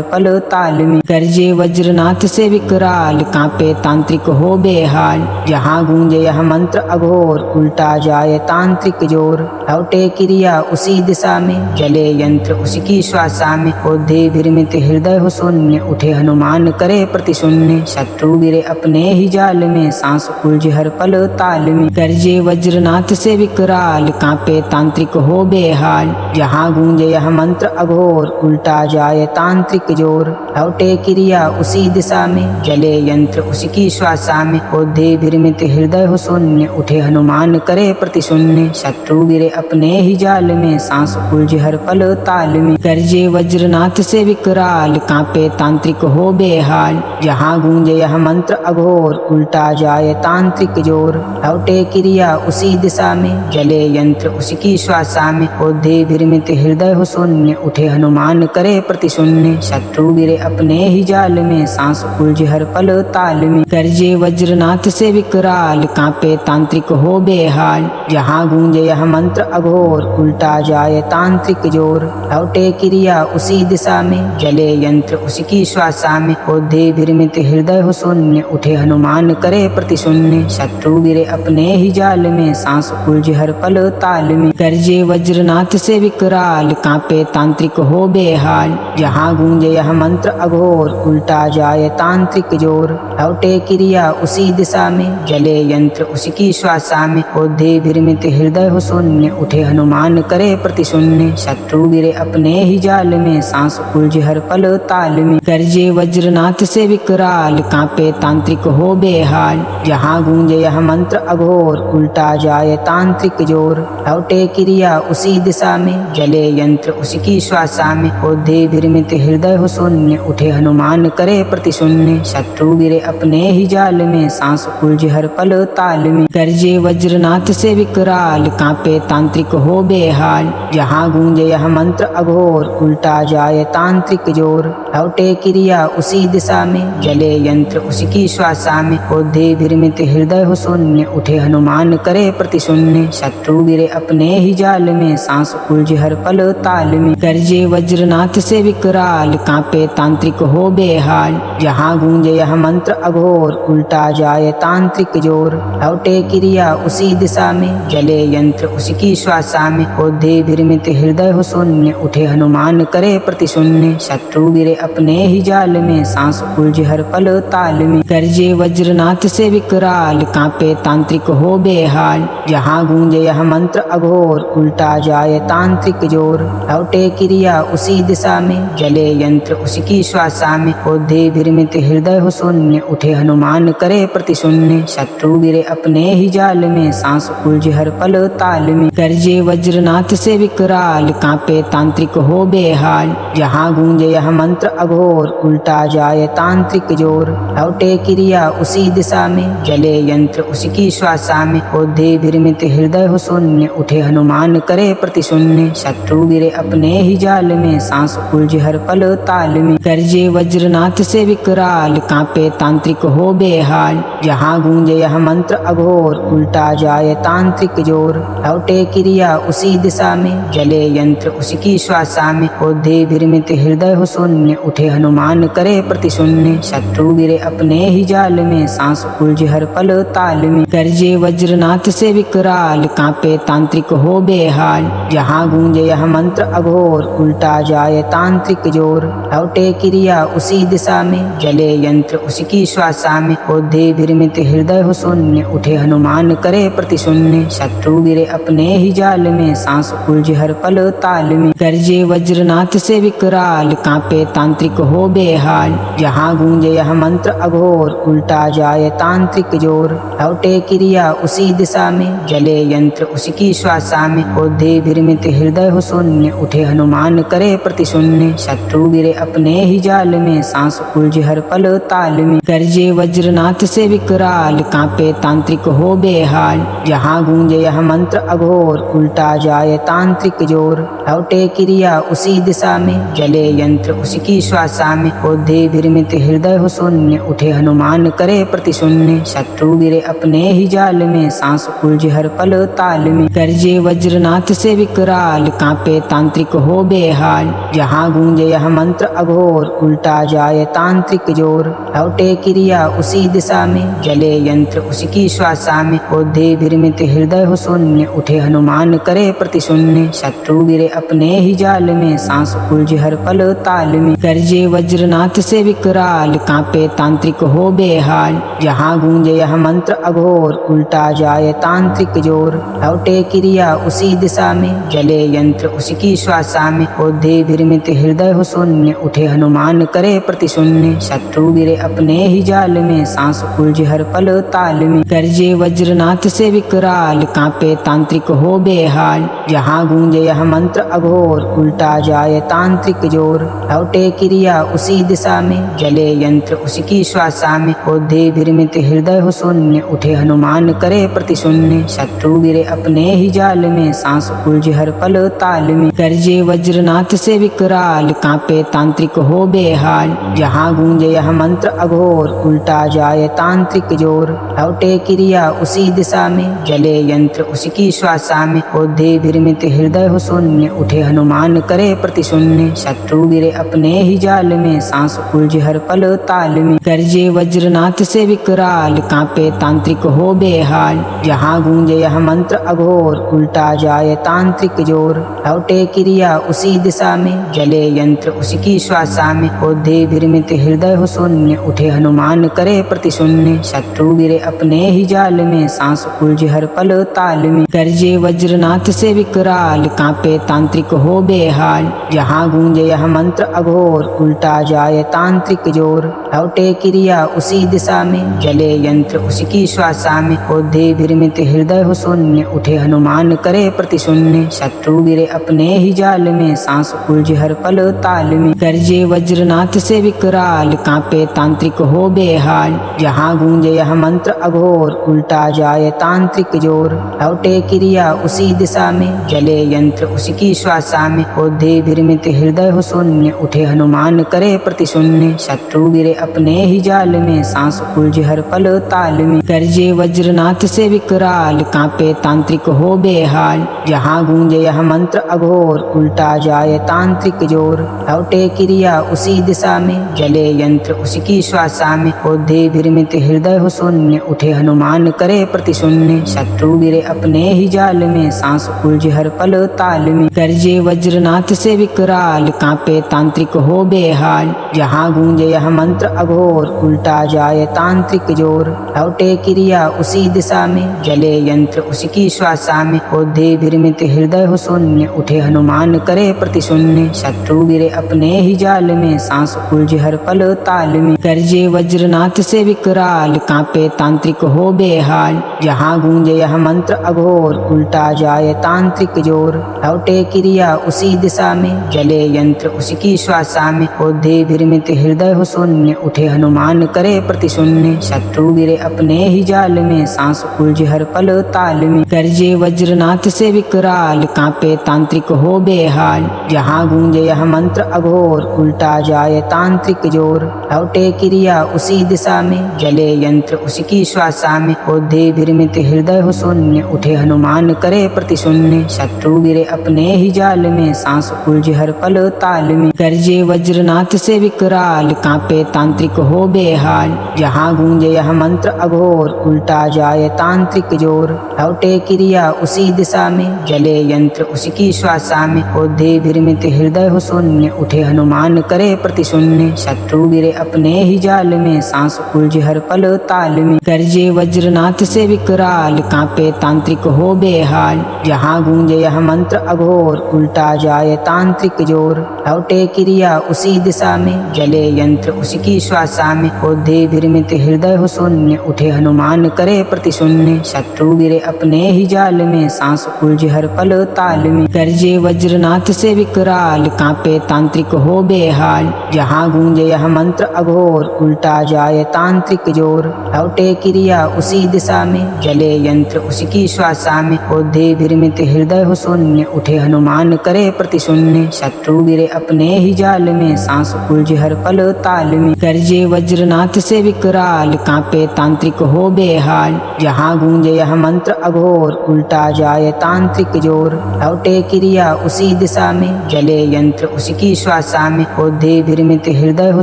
पल ताल में। गर्जे वज्रनाथ से विकराल कांपे तांत्रिक हो बेहाल। जहाँ गूंजे यह मंत्र अघोर उल्टा जाए तांत्रिक जोर। लौटे क्रिया उसी दिशा में जले यंत्र उसकी श्वासा में। क्रोधे विरमित हृदय हो शून्य उठे हनुमान करे प्रतिशून्य। शत्रु गिरे अपने ही जाल में सांस उलझे हर पल ताल में। गर्जे वज्रनाथ से विकराल कांपे तांत्रिक हो बेहाल। जहाँ गूंजे यह मंत्र अघोर उल्टा जाए तांत्रिक जोर। लौटे क्रिया उसी दिशा में जले यंत्र उसकी उसकी श्वासा में, क्रोधे विरमित हृदय हो शून्य, उठे हनुमान करे प्रतिशून्य, शत्रु गिरे अपने ही जाल में, सांस उलझे हर पल ताल में, गरजे वज्रनाथ से विकराल, कांपे तांत्रिक हो बेहाल, जहाँ गूंजे यह मंत्र अघोर, उल्टा जाए तांत्रिक जोर, लौटे क्रिया उसी दिशा में, जले यंत्र उसकी श्वासा में, क्रोधे विरमित हृदय हो शून्य, उठे हनुमान करे प्रतिशून्य, शत्रु गिरे अपने ही जाल में, सांस उलझे हर पल ताल में, गरजे वज्रनाथ से विकराल, कांपे तांत्रिक हो बेहाल, जहाँ गूंजे यह मंत्र अघोर, उल्टा जाए तांत्रिक जोर, लौटे क्रिया उसी दिशा में, जले यंत्र उसकी श्वासा में, क्रोधे विरमित हृदय हो शून्य, उठे हनुमान करे प्रतिशून्य, शत्रु गिरे अपने ही जाल में, सांस उलझे हर पल ताल में, गरजे वज्रनाथ से विकराल, कांपे तांत्रिक हो बेहाल, जहाँ गूंजे यह मंत्र अघोर, उल्टा जाए तांत्रिक जोर, लौटे क्रिया उसी दिशा में, जले यंत्र उसकी श्वासा में, क्रोधे विरमित हृदय हो शून्य, उठे हनुमान करे प्रतिशून्य, शत्रु गिरे अपने ही जाल में, सांस उलझे हर पल ताल में, गरजे वज्रनाथ से विकराल, कांपे तांत्रिक हो बेहाल, जहाँ गूंजे यह मंत्र अघोर, उल्टा जाए तांत्रिक जोर, लौटे क्रिया उसी दिशा में, जले यंत्र उसकी श्वासा में, क्रोधे विरमित हृदय हो शून्य, उठे हनुमान करे प्रतिशून्य, शत्रु गिरे अपने ही जाल में, सांस उलझे हर पल ताल में, गरजे वज्रनाथ से विकराल, कांपे तांत्रिक हो बेहाल, जहाँ गूंजे यह मंत्र अघोर, उल्टा जाए तांत्रिक जोर, लौटे क्रिया उसी दिशा में, जले यंत्र उसकी श्वासा में, क्रोधे विरमित हृदय हो शून्य, उठे हनुमान करे प्रतिशून्य, शत्रु गिरे अपने ही जाल में, सांस उलझे हर पल ताल में, गरजे वज्रनाथ से विकराल, कांपे तांत्रिक हो बेहाल, जहाँ गूंजे यह मंत्र अघोर, उल्टा जाए तांत्रिक जोर, लौटे क्रिया उसी दिशा में, जले यंत्र उसकी श्वासा में, क्रोधे विरमित हृदय हो शून्य, उठे हनुमान करे प्रतिशून्य, शत्रु गिरे अपने ही जाल में, सांस उलझे हर पल ताल में, गरजे वज्रनाथ से विकराल, कांपे तांत्रिक हो बेहाल, जहाँ गूंजे यह मंत्र अघोर, उल्टा जाए तांत्रिक जोर, लौटे क्रिया उसी दिशा में, जले यंत्र उसकी श्वासा में, क्रोधे विरमित हृदय हो शून्य, उठे हनुमान करे प्रतिशून्य, शत्रु गिरे अपने ही जाल में, सांस उलझे हर पल ताल में, गरजे वज्रनाथ से विकराल, कांपे तांत्रिक हो बेहाल, जहाँ गूंजे यह मंत्र अघोर, उल्टा जाए तांत्रिक जोर, लौटे क्रिया उसी दिशा में, जले यंत्र उसकी श्वासा में, क्रोधे विरमित हृदय हो शून्य, उठे हनुमान करे प्रतिशून्य, शत्रु गिरे अपने ही जाल में, सांस उलझे हर पल ताल में, गरजे वज्रनाथ से विकराल, कांपे तांत्रिक हो बेहाल, जहाँ गूंजे यह मंत्र अघोर, उल्टा जाए तांत्रिक जोर, लौटे क्रिया उसी दिशा में, जले यंत्र उसकी श्वासा में, क्रोधे विरमित हृदय हो शून्य, उठे हनुमान करे प्रतिशून्य, शत्रु गिरे अपने ही जाल में, सांस उलझे हर पल ताल में, गरजे वज्रनाथ से विकराल, कांपे तांत्रिक हो बेहाल, जहाँ गूंजे यह मंत्र अघोर, उल्टा जाए तांत्रिक जोर, लौटे क्रिया उसी दिशा में, जले यंत्र उसकी श्वासा में, क्रोधे विरमित हृदय हो शून्य, उठे हनुमान करे प्रतिशून्य, शत्रु गिरे अपने ही जाल में, सांस उलझे हर पल ताल में, गरजे वज्रनाथ से विकराल, कांपे तांत्रिक हो बेहाल, जहाँ गूंजे यह मंत्र अघोर, उल्टा जाए तांत्रिक जोर, लौटे क्रिया उसी दिशा में, जले यंत्र उसकी श्वासा में, क्रोधे विरमित हृदय हो शून्य, उठे हनुमान करे प्रतिशून्य, शत्रु गिरे अपने ही जाल में, सांस उलझे हर पल ताल में, गरजे वज्रनाथ से विकराल, कांपे तांत्रिक हो बेहाल, जहाँ गूंजे यह मंत्र अघोर, उल्टा जाए तांत्रिक जोर, लौटे क्रिया उसी दिशा में, जले यंत्र उसकी श्वासा में, क्रोधे विरमित हृदय हो शून्य, उठे हनुमान करे प्रतिशून्य, शत्रु गिरे अपने ही जाल में, सांस उलझे हर पल ताल में, गरजे वज्रनाथ से विकराल, कांपे तांत्रिक हो बेहाल, जहाँ गूंजे यह मंत्र अघोर, उल्टा जाए तांत्रिक जोर, लौटे क्रिया उसी दिशा में, जले यंत्र उसकी श्वासा में, क्रोधे विरमित हृदय हो शून्य, उठे हनुमान करे प्रतिशून्य, शत्रु गिरे अपने ही जाल में, सांस उलझे हर पल ताल में, गरजे वज्रनाथ से विकराल, कांपे तांत्रिक हो बेहाल, जहाँ गूंजे यह मंत्र अघोर, उल्टा जाए तांत्रिक जोर, लौटे क्रिया उसी दिशा में, जले यंत्र उसकी श्वासा में, क्रोधे विरमित हृदय हो शून्य, उठे हनुमान करे प्रतिशून्य, शत्रु गिरे अपने ही जाल जाल में, सांस उलझे हर पल ताल में। गरजे वज्रनाथ से विकराल, कांपे तांत्रिक हो बेहाल। जहाँ गूंजे यह मंत्र अघोर, उल्टा जाए तांत्रिक जोर। लौटे क्रिया उसी दिशा में, जले यंत्र उसकी श्वासा में। क्रोधे विरमित हृदय हो शून्य, उठे हनुमान करे प्रतिशून्य। शत्रु गिरे अपने ही जाल में, सांस उलझे हर पल ताल में। गरजे वज्रनाथ से विकराल, कांपे तांत्रिक हो बेहाल। जहाँ गूंजे यह मंत्र अघोर, उल्टा जाए तांत्रिक जोर। लौटे क्रिया उसी दिशा में, जले यंत्र उसकी श्वासा में। क्रोधे विरमित हृदय हो शून्य, उठे हनुमान करे प्रतिशून्य। शत्रु गिरे अपने ही जाल में, सांस उलझे हर पल ताल में। गरजे वज्रनाथ से विकराल, कांपे तांत्रिक हो बेहाल। जहाँ गूंजे यह मंत्र अघोर, उल्टा जाए तांत्रिक जोर। लौटे क्रिया उसी दिशा में, जले यंत्र उसकी श्वासा में। क्रोधे विरमित हृदय हो शून्य, उठे हनुमान करे प्रतिशून्य। शत्रु गिरे अपने ही जाल में, सांस उलझे हर पल ताल में। गरजे वज्रनाथ से विकराल, कांपे तांत्रिक हो बेहाल। जहाँ गूंजे यह मंत्र अघोर, उल्टा जाए तांत्रिक जोर। लौटे क्रिया उसी दिशा में, जले यंत्र उसकी श्वासा में। क्रोधे विरमित हृदय हो शून्य, उठे हनुमान करे प्रतिशून्य। शत्रु गिरे अपने ही जाल में, सांस उलझे हर पल ताल में। गरजे वज्रनाथ से विकराल, कांपे तांत्रिक हो बेहाल। जहाँ गूंजे यह मंत्र अघोर, उल्टा जाए तांत्रिक जोर। लौटे क्रिया उसी दिशा में, जले यंत्र उसकी श्वासा में। क्रोधे विरमित हृदय हो शून्य, उठे हनुमान करे प्रतिशून्य। शत्रु गिरे अपने ही जाल में, सांस उलझे हर पल ताल में। गरजे वज्रनाथ से विकराल, कांपे तांत्रिक हो बेहाल। जहाँ गूंजे यह मंत्र अघोर, उल्टा जाए तांत्रिक जोर। लौटे क्रिया उसी दिशा में, जले यंत्र उसकी श्वासा में। क्रोधे विरमित हृदय हो शून्य, उठे हनुमान करे प्रतिशून्य। शत्रु गिरे अपने ही जाल में, सांस उलझे हर पल ताल में। गरजे वज्रनाथ से विकराल, कांपे तांत्रिक हो बेहाल। जहाँ गूंजे यह मंत्र अघोर, उल्टा जाए तांत्रिक जोर। लौटे क्रिया उसी दिशा में, जले यंत्र उसकी श्वासा में। क्रोधे विरमित हृदय हो शून्य, उठे हनुमान करे प्रतिशून्य। शत्रु गिरे अपने ही जाल में, सांस उलझे हर पल ताल में। गरजे वज्रनाथ से विकराल, कांपे तांत्रिक हो बेहाल। जहाँ गूंजे यह मंत्र अघोर, उल्टा जाए तांत्रिक जोर। लौटे क्रिया उसी दिशा में, जले यंत्र उसकी श्वासा में। क्रोधे विरमित हृदय हो शून्य, उठे हनुमान करे प्रतिशून्य। शत्रु गिरे अपने ही जाल में, सांस उलझे हर पल ताल में। गरजे वज्रनाथ से विकराल, कांपे तांत्रिक हो बेहाल। जहाँ गूंजे यह मंत्र अघोर, उल्टा जाए तांत्रिक जोर। लौटे क्रिया उसी दिशा में, जले यंत्र उसकी श्वासा में। क्रोधे विरमित हृदय हो शून्य, उठे हनुमान करे प्रतिशून्य। शत्रु गिरे अपने ही जाल में, सांस उलझे हर पल ताल में। गरजे वज्रनाथ से विकराल, कांपे तांत्रिक हो बेहाल। जहाँ गूंजे यह मंत्र अघोर, उल्टा जाए तांत्रिक जोर। लौटे क्रिया उसी दिशा में, जले यंत्र उसकी श्वासा में। क्रोधे विरमित हृदय हो शून्य, उठे हनुमान करे प्रतिशून्य। शत्रु गिरे अपने ही जाल में, सांस उलझे हर पल ताल में। गरजे वज्रनाथ से विकराल, कांपे तांत्रिक हो बेहाल। जहाँ गूंजे यह मंत्र अघोर, उल्टा जाए तांत्रिक जोर। लौटे क्रिया उसी दिशा में, जले यंत्र उसकी श्वासा में। क्रोधे विरमित हृदय हो शून्य, उठे हनुमान करे प्रतिशून्य। शत्रु गिरे अपने ही जाल में, सांस उलझे हर पल ताल में। गरजे वज्रनाथ से विकराल, कांपे तांत्रिक हो बेहाल। जहाँ गूंजे यह मंत्र अघोर, उल्टा जाए तांत्रिक जोर। लौटे क्रिया उसी दिशा में, जले यंत्र उसकी श्वासा में। क्रोधे विरमित हृदय हो शून्य, उठे हनुमान करे प्रतिशून्य। शत्रु गिरे अपने ही जाल में, सांस उलझे हर पल ताल में। गरजे वज्रनाथ से विकराल, कांपे तांत्रिक हो बेहाल। जहाँ गूंजे यह मंत्र अघोर, उल्टा जाए तांत्रिक जोर। लौटे क्रिया उसी दिशा में, जले यंत्र उसकी श्वासा में। क्रोधे विरमित हृदय हो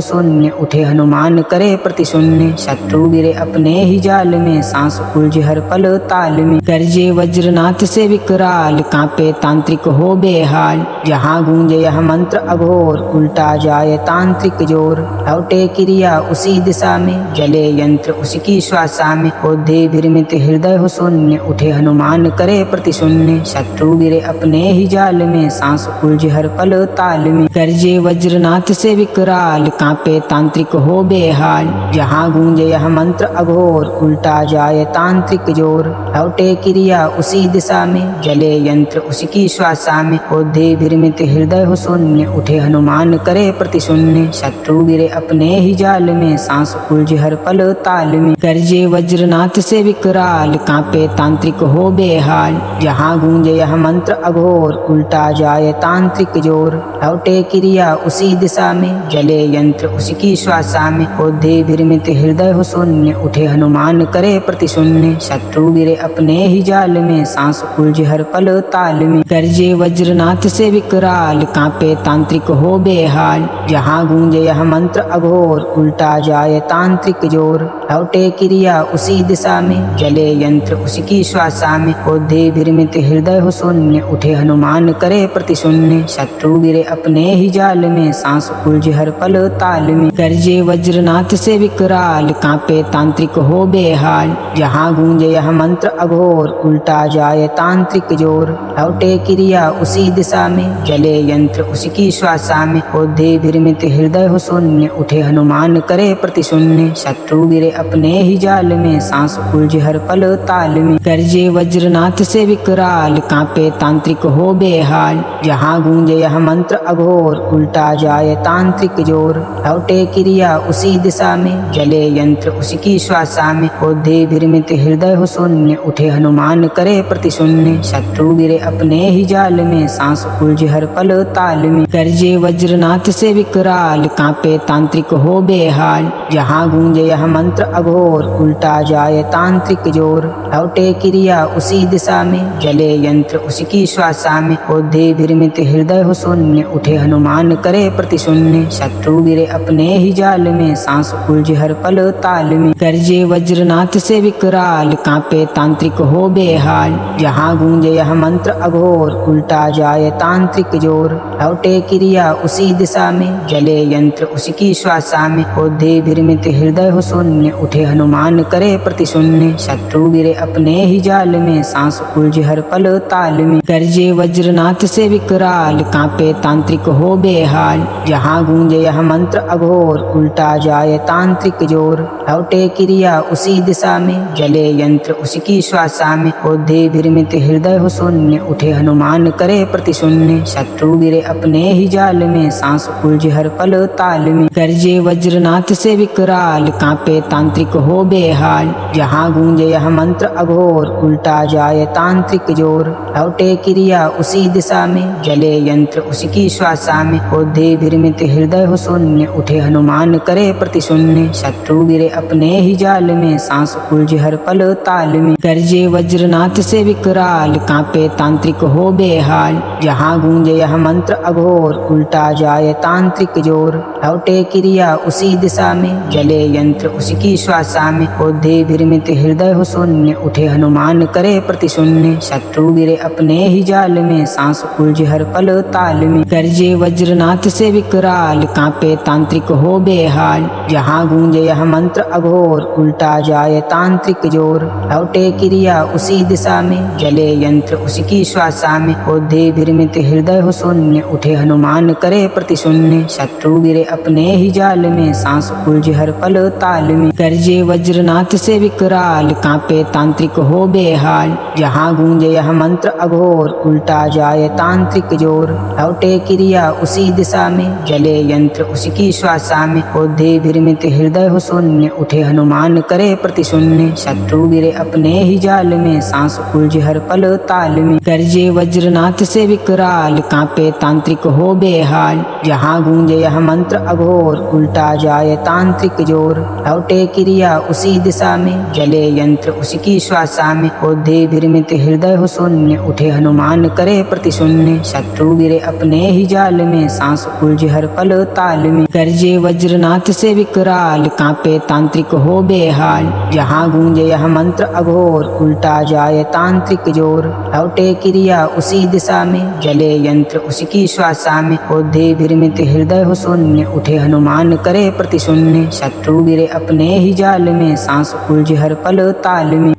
शून्य, उठे हनुमान करे प्रतिशून्य। शत्रु गिरे अपने ही जाल में, सांस उलझे हर पल ताल में। गरजे वज्रनाथ से विकराल, कांपे तांत्रिक हो बेहाल। जहाँ गूंजे यह मंत्र अघोर, उल्टा जाए तांत्रिक जोर। लौटे क्रिया उसी दिशा में, जले यंत्र उसकी श्वासा में। क्रोधे विरमित हृदय हो शून्य, उठे हनुमान करे प्रतिशून्य। शत्रु गिरे अपने ही जाल में, सांस उलझे हर पल ताल में। गरजे वज्रनाथ से विकराल, कांपे तांत्रिक हो बेहाल। जहाँ गूंजे यह मंत्र अघोर उल्टा जाए तांत्रिक जोर। लौटे क्रिया उसी दिशा में जले यंत्र उसकी श्वासा में। क्रोधे विरमित हृदय हो शून्य उठे हनुमान करे प्रतिशून्य। शत्रु गिरे अपने ही जाल में सांस उलझे हर पल ताल में। गर्जे वज्रनाथ से विकराल कांपे तांत्रिक हो बेहाल। जहाँ गूंजे यह मंत्र अघोर उल्टा जाए तांत्रिक जोर। लौटे क्रिया उसी दिशा में जले यंत्र उसकी श्वासा में। क्रोधे विरमित हृदय हो शून्य उठे हनुमान करे प्रतिशून्य। शत्रु गिरे अपने ही जाल में सांस उलझे हर पल ताल में। गर्जे वज्रनाथ से विकराल कांपे तांत्रिक हो बेहाल। जहाँ गूंजे यह मंत्र अघोर उल्टा जाए तांत्रिक जोर। लौटे क्रिया उसी दिशा में जले यंत्र उसकी श्वासा में। क्रोधे विरमित हृदय हो शून्य उठे हनुमान करे प्रतिशून्य। शत्रु गिरे अपने ही जाल में सांस उलझे हर पल ताल में। गर्जे वज्रनाथ से विकराल कांपे तांत्रिक हो बेहाल। जहाँ गूंजे यह मंत्र अघोर उल्टा जाए तांत्रिक जोर। लौटे क्रिया उसी दिशा में जले यंत्र उसकी श्वासा में। क्रोधे विरमित हृदय हो शून्य उठे हनुमान करे प्रतिशून्य। शत्रु गिरे अपने ही जाल में सांस उलझे हर पल ताल में। गर्जे वज्रनाथ से विकराल कांपे तांत्रिक हो बेहाल। जहाँ गूंजे यह मंत्र अघोर उल्टा जाए तांत्रिक जोर। लौटे क्रिया उसी दिशा में जले यंत्र उसकी श्वासा में। क्रोधे विरमित हृदय हो शून्य उठे हनुमान करे प्रतिशून्य। शत्रु गिरे अपने ही जाल में सांस उलझे हर पल ताल में। गर्जे वज्रनाथ से विकराल कांपे तांत्रिक हो बेहाल। जहाँ गूंजे यह मंत्र अघोर उल्टा जाए तांत्रिक जोर। लौटे क्रिया उसी दिशा में जले यंत्र उसकी श्वासा में। क्रोधे विरमित हृदय हो शून्य उठे हनुमान करे प्रतिशून्य। शत्रु गिरे अपने ही जाल में सांस उलझे हर पल ताल में। गर्जे वज्रनाथ से विकराल कांपे तांत्रिक हो बेहाल। जहाँ गूंजे यह मंत्र अघोर उल्टा जाए तांत्रिक जोर। लौटे क्रिया उसी दिशा में जले यंत्र उसकी श्वासा में। क्रोधे विरमित हृदय हो शून्य उठे हनुमान करे प्रतिशून्य। शत्रु गिरे अपने ही जाल में सांस उलझे हर पल ताल में। गर्जे वज्रनाथ से विकराल कांपे तांत्रिक हो बेहाल। जहाँ गूंजे यह मंत्र अघोर उल्टा जाए तांत्रिक जोर। लौटे क्रिया उसी दिशा में जले यंत्र उसकी श्वासा में। क्रोधे विरमित हृदय हो शून्य उठे हनुमान करे प्रतिशून्य। शत्रु गिरे अपने ही जाल में सांस उलझे हर पल ताल में। गर्जे वज्रनाथ से विकराल कांपे तांत्रिक हो बेहाल। जहाँ गूंजे यह मंत्र अघोर उल्टा जाए तांत्रिक जोर। लौटे क्रिया उसी दिशा में जले यंत्र उसकी श्वासा में। क्रोधे विरमित हृदय हो शून्य उठे हनुमान करे प्रतिशून्य। शत्रु गिरे अपने ही जाल में सांस उलझे हर पल ताल में। गर्जे वज्रनाथ से विकराल कांपे तांत्रिक हो बेहाल। जहाँ गूंजे यह मंत्र अघोर उल्टा जाए तांत्रिक जोर। लौटे क्रिया उसी दिशा में जले यंत्र उसकी श्वासा में। क्रोधे विरमित हृदय हो शून्य उठे हनुमान करे प्रतिशून्य। शत्रु गिरे अपने ही जाल में सांस उलझे हर पल ताल में। गर्जे वज्रनाथ से विकराल कांपे तांत्रिक हो बेहाल। जहाँ गूंजे यह मंत्र अघोर उल्टा जाए तांत्रिक जोर। लौटे क्रिया उसी दिशा में जले यंत्र उसकी श्वासा में। क्रोधे विरमित हृदय हो शून्य उठे हनुमान करे प्रतिशून्य। शत्रु गिरे अपने ही जाल में सांस उलझे हर पल ताल में। गर्जे वज्रनाथ से विकराल कांपे तांत्रिक हो बेहाल। जहाँ गूंजे यह मंत्र अघोर उल्टा जाए तांत्रिक जोर। लौटे क्रिया उसी दिशा में जले यंत्र उसकी श्वासा में। क्रोधे विरमित हृदय हो शून्य उठे हनुमान करे प्रतिशून्य। शत्रु गिरे अपने ही जाल में सांस उलझे हर पल ताल में। गर्जे वज्रनाथ से विकराल कांपे तांत्रिक हो बेहाल। जहाँ गूंजे यह मंत्र अघोर उल्टा जाए तांत्रिक जोर। लौटे क्रिया उसी दिशा में जले यंत्र उसकी श्वासा में। क्रोधे विरमित हृदय हो शून्य उठे हनुमान करे प्रतिशून्य। शत्रु गिरे अपने ही जाल में सांस उलझे हर पल ताल में। गर्जे वज्रनाथ से विकराल कांपे तांत्रिक हो बेहाल। जहाँ गूंजे यह मंत्र अघोर उल्टा जाए तांत्रिक जोर। लौटे क्रिया उसी दिशा में जले यंत्र उसकी श्वासा में। क्रोधे विरमित हृदय हो शून्य उठे हनुमान करे प्रतिशून्य। शत्रु गिरे अपने ही जाल में सांस उलझे हर पल ताल में।